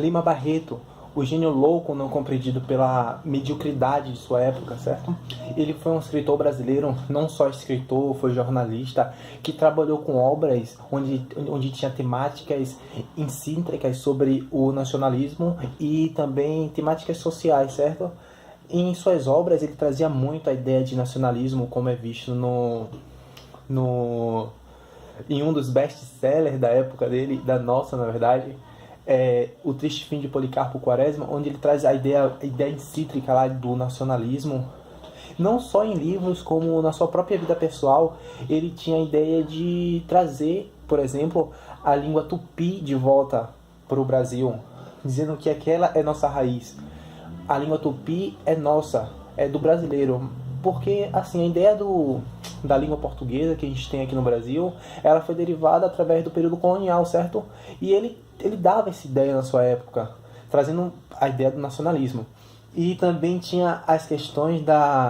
Lima Barreto, o gênio louco não compreendido pela mediocridade de sua época, certo? Ele foi um escritor brasileiro, não só escritor, foi jornalista, que trabalhou com obras onde tinha temáticas incítricas sobre o nacionalismo e também temáticas sociais, certo? Em suas obras ele trazia muito a ideia de nacionalismo, como é visto no em um dos best-sellers da época dele, da nossa, na verdade, O Triste Fim de Policarpo Quaresma, onde ele traz a ideia incítrica lá do nacionalismo. Não só em livros, como na sua própria vida pessoal, ele tinha a ideia de trazer, por exemplo, a língua tupi de volta para o Brasil, dizendo que aquela é nossa raiz. A língua tupi é nossa, é do brasileiro. Porque, assim, a ideia da língua portuguesa que a gente tem aqui no Brasil, ela foi derivada através do período colonial, certo? E ele dava essa ideia na sua época, trazendo a ideia do nacionalismo. E também tinha as questões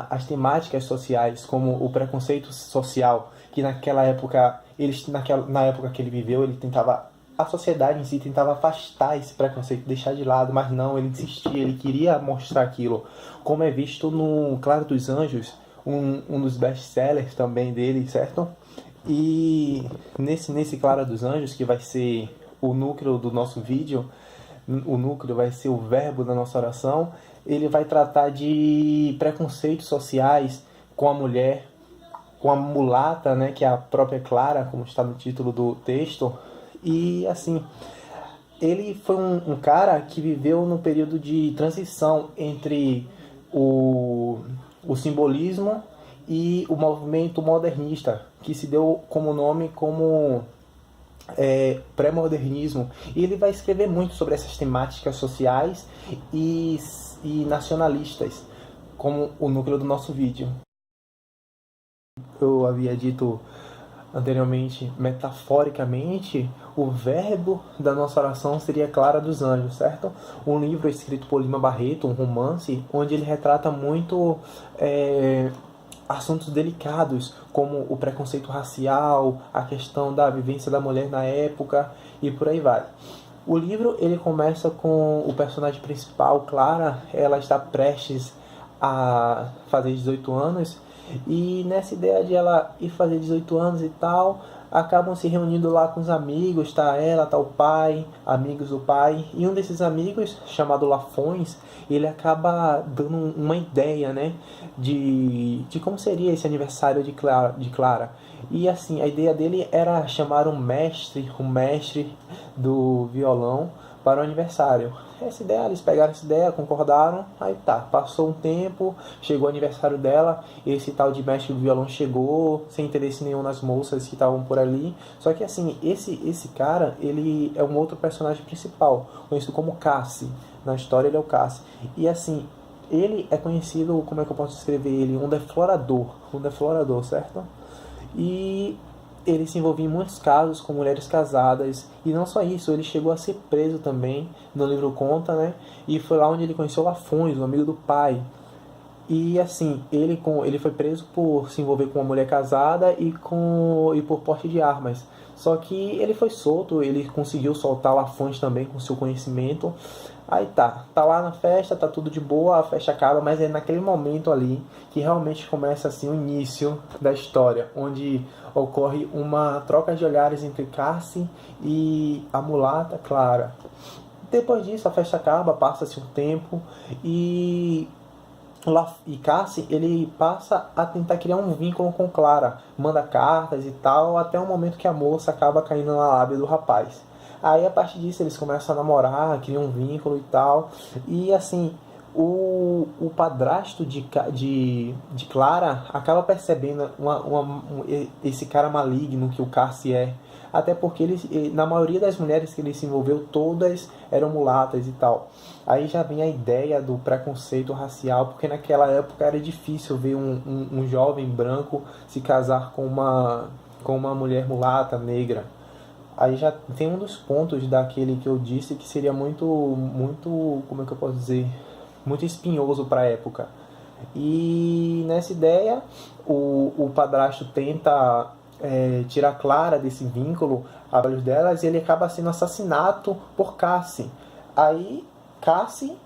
as temáticas sociais, como o preconceito social, que naquela época, na época que ele viveu, ele tentava, a sociedade em si tentava afastar esse preconceito, deixar de lado, mas não, ele insistia, ele queria mostrar aquilo, como é visto no Claro dos Anjos, um dos best-sellers também dele, certo? E nesse Claro dos Anjos, que vai ser o núcleo do nosso vídeo, o núcleo vai ser o verbo da nossa oração, ele vai tratar de preconceitos sociais com a mulher, com a mulata, né, que é a própria Clara, como está no título do texto. E assim, ele foi um cara que viveu no período de transição entre o simbolismo e o movimento modernista, que se deu como nome como pré-modernismo. E ele vai escrever muito sobre essas temáticas sociais e nacionalistas, como o núcleo do nosso vídeo. Eu havia dito anteriormente, metaforicamente, o verbo da nossa oração seria Clara dos Anjos, certo? Um livro escrito por Lima Barreto, um romance, onde ele retrata muito assuntos delicados, como o preconceito racial, a questão da vivência da mulher na época e por aí vai. O livro ele começa com o personagem principal, Clara, ela está prestes a fazer 18 anos, e nessa ideia de ela ir fazer 18 anos e tal, acabam se reunindo lá com os amigos, tá ela, tá o pai, amigos do pai, e um desses amigos, chamado Lafões, ele acaba dando uma ideia, né, de como seria esse aniversário de Clara. E assim, a ideia dele era chamar um mestre do violão para o aniversário. Essa ideia, eles pegaram essa ideia, concordaram, aí tá, passou um tempo, chegou o aniversário dela, esse tal de mestre do violão chegou, sem interesse nenhum nas moças que estavam por ali, só que assim, esse cara, ele é um outro personagem principal, conhecido como Cassi, na história ele é o Cassi, e assim, ele é conhecido, como é que eu posso descrever ele, um deflorador, certo? E ele se envolvia em muitos casos com mulheres casadas, e não só isso, ele chegou a ser preso também, no livro conta, né? E foi lá onde ele conheceu Lafões, um amigo do pai. E assim, ele foi preso por se envolver com uma mulher casada e por porte de armas. Só que ele foi solto, ele conseguiu soltar Lafões também com seu conhecimento. Aí tá lá na festa, tá tudo de boa, a festa acaba, mas é naquele momento ali que realmente começa assim o início da história, onde ocorre uma troca de olhares entre Cassi e a mulata Clara. Depois disso a festa acaba, passa-se um tempo e Cassi ele passa a tentar criar um vínculo com Clara, manda cartas e tal, até o momento que a moça acaba caindo na lábia do rapaz. Aí a partir disso eles começam a namorar, criam um vínculo e tal. E assim, o padrasto de Clara acaba percebendo esse cara maligno que o Cassi é. Até porque na maioria das mulheres que ele se envolveu, todas eram mulatas e tal. Aí já vem a ideia do preconceito racial, porque naquela época era difícil ver um jovem branco se casar com uma mulher mulata, negra. Aí já tem um dos pontos daquele que eu disse que seria muito, como é que eu posso dizer, muito espinhoso para a época. E nessa ideia, o padrasto tenta tirar Clara desse vínculo a olhos delas, e ele acaba sendo assassinado por Cassi. Aí Cassie,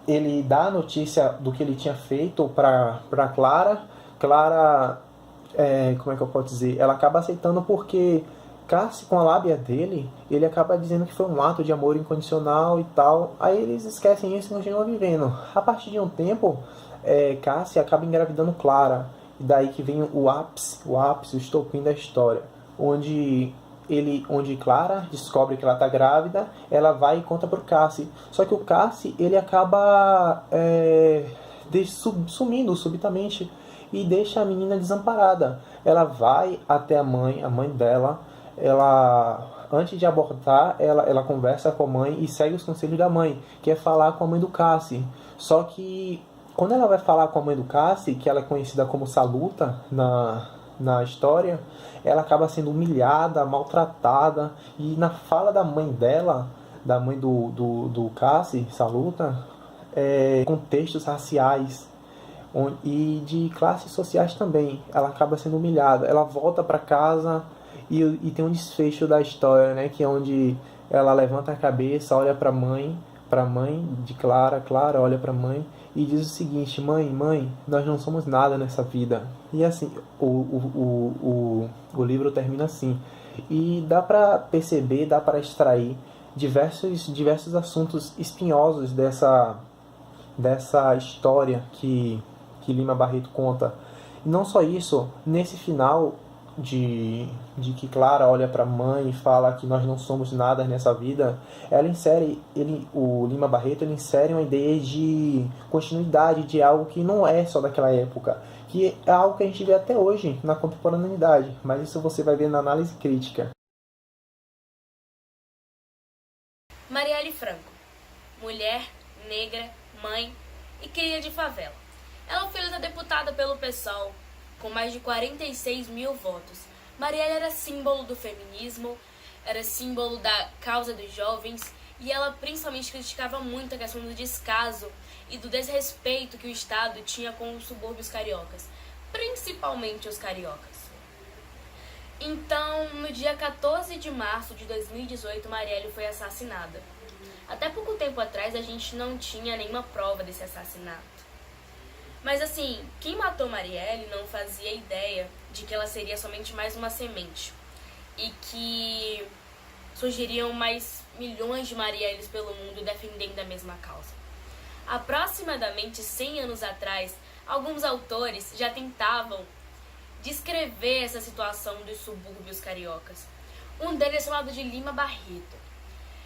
ele dá a notícia do que ele tinha feito para Clara. Clara, como é que eu posso dizer? Ela acaba aceitando porque Cassie, com a lábia dele, ele acaba dizendo que foi um ato de amor incondicional e tal. Aí eles esquecem isso e continuam vivendo. A partir de um tempo, Cassie acaba engravidando Clara. E daí que vem o ápice, o estopim da história. Onde Clara descobre que ela está grávida, ela vai e conta pro Cassie. Só que o Cassie, ele acaba sumindo subitamente e deixa a menina desamparada. Ela vai até a mãe dela. Ela, antes de abortar, ela conversa com a mãe e segue os conselhos da mãe, que é falar com a mãe do Cassie. Só que quando ela vai falar com a mãe do Cassie, que ela é conhecida como Saluta na história, ela acaba sendo humilhada, maltratada, e na fala da mãe dela, da mãe do Cassie, Saluta, contextos raciais e de classes sociais também. Ela acaba sendo humilhada. Ela volta para casa e tem um desfecho da história, né, que é onde ela levanta a cabeça, olha para a mãe de Clara, Clara olha para a mãe e diz o seguinte: mãe, nós não somos nada nessa vida. E assim, o livro termina assim. E dá para perceber, dá para extrair diversos assuntos espinhosos dessa história que Lima Barreto conta. E não só isso, nesse final de que Clara olha para a mãe e fala que nós não somos nada nessa vida, o Lima Barreto, ele insere uma ideia de continuidade de algo que não é só daquela época, que é algo que a gente vê até hoje na contemporaneidade, mas isso você vai ver na análise crítica. Marielle Franco, mulher, negra, mãe e cria de favela. Ela foi eleita deputada pelo PSOL com mais de 46 mil votos. Marielle era símbolo do feminismo, era símbolo da causa dos jovens, e ela principalmente criticava muito a questão do descaso e do desrespeito que o Estado tinha com os subúrbios cariocas, principalmente os cariocas. Então, no dia 14 de março de 2018, Marielle foi assassinada. Até pouco tempo atrás, a gente não tinha nenhuma prova desse assassinato. Mas assim, quem matou Marielle não fazia ideia de que ela seria somente mais uma semente e que surgiriam mais milhões de Marielles pelo mundo defendendo a mesma causa. Aproximadamente 100 anos atrás, alguns autores já tentavam descrever essa situação dos subúrbios cariocas. Um deles é chamado de Lima Barreto.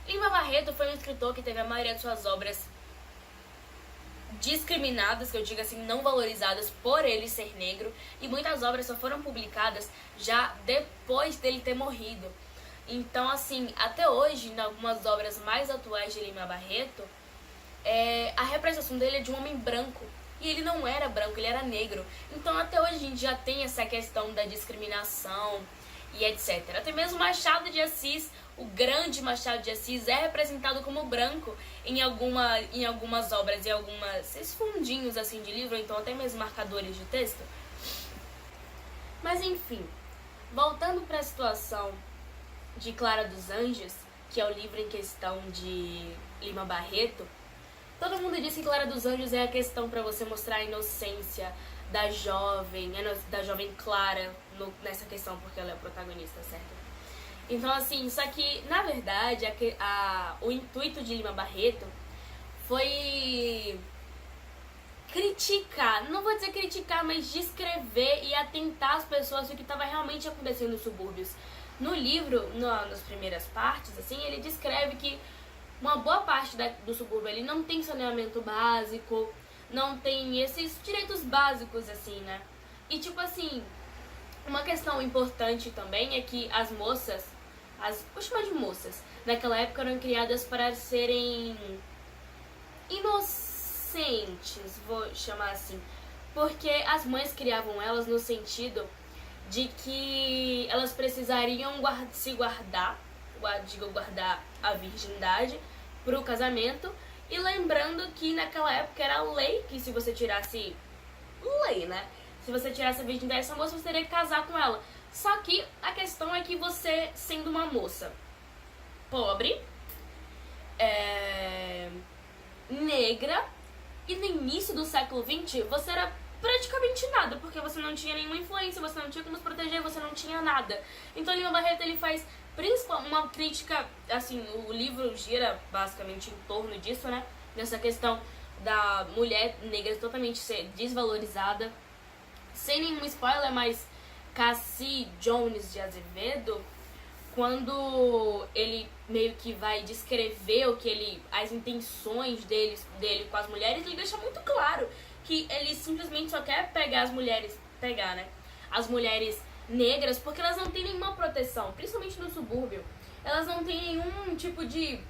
Lima Barreto foi um escritor que teve a maioria de suas obras discriminadas, que eu digo assim, não valorizadas por ele ser negro, e muitas obras só foram publicadas já depois dele ter morrido. Então, assim, até hoje, em algumas obras mais atuais de Lima Barreto, a representação dele é de um homem branco, e ele não era branco, ele era negro. Então, até hoje a gente já tem essa questão da discriminação e etc. Até mesmo Machado de Assis, o grande Machado de Assis, é representado como branco em algumas obras, em esses fundinhos assim de livro, então até mesmo marcadores de texto. Mas enfim, voltando para a situação de Clara dos Anjos, que é o livro em questão de Lima Barreto, todo mundo diz que Clara dos Anjos é a questão para você mostrar a inocência da jovem Clara nessa questão, porque ela é a protagonista, certo? Então, assim, só que, na verdade, o intuito de Lima Barreto foi criticar, não vou dizer criticar, mas descrever e atentar as pessoas do que estava realmente acontecendo nos subúrbios. No livro, nas primeiras partes, assim, ele descreve que uma boa parte do subúrbio ele não tem saneamento básico, não tem esses direitos básicos, assim, né? E, tipo assim, uma questão importante também é que as moças, vou chamar de moças, naquela época eram criadas para serem inocentes, vou chamar assim, porque as mães criavam elas no sentido de que elas precisariam guardar a virgindade para o casamento, e lembrando que naquela época era lei que se você tirasse se você tirasse a virgindade dessa moça, você teria que casar com ela. Só que a questão é que você, sendo uma moça pobre, negra, e no início do século XX você era praticamente nada, porque você não tinha nenhuma influência, você não tinha como se proteger, você não tinha nada. Então Lima Barreto ele faz uma crítica, assim, o livro gira basicamente em torno disso, né? Nessa questão da mulher negra totalmente ser desvalorizada. Sem nenhum spoiler, mas Cassie Jones de Azevedo, quando ele meio que vai descrever as intenções dele com as mulheres, ele deixa muito claro que ele simplesmente só quer pegar as mulheres negras, porque elas não têm nenhuma proteção, principalmente no subúrbio. Elas não têm nenhum tipo de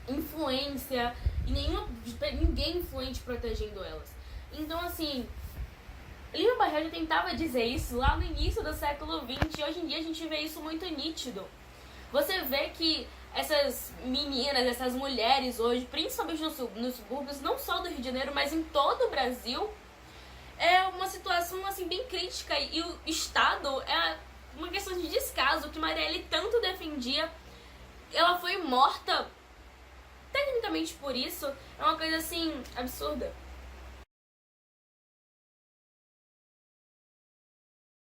influência e ninguém influente protegendo elas. Então, assim, Lima Barreto já tentava dizer isso lá no início do século XX, e hoje em dia a gente vê isso muito nítido. Você vê que essas meninas, essas mulheres hoje, principalmente nos subúrbios, não só do Rio de Janeiro, mas em todo o Brasil, é uma situação assim bem crítica, e o Estado é uma questão de descaso que Marielle tanto defendia. Ela foi morta tecnicamente por isso, é uma coisa assim absurda.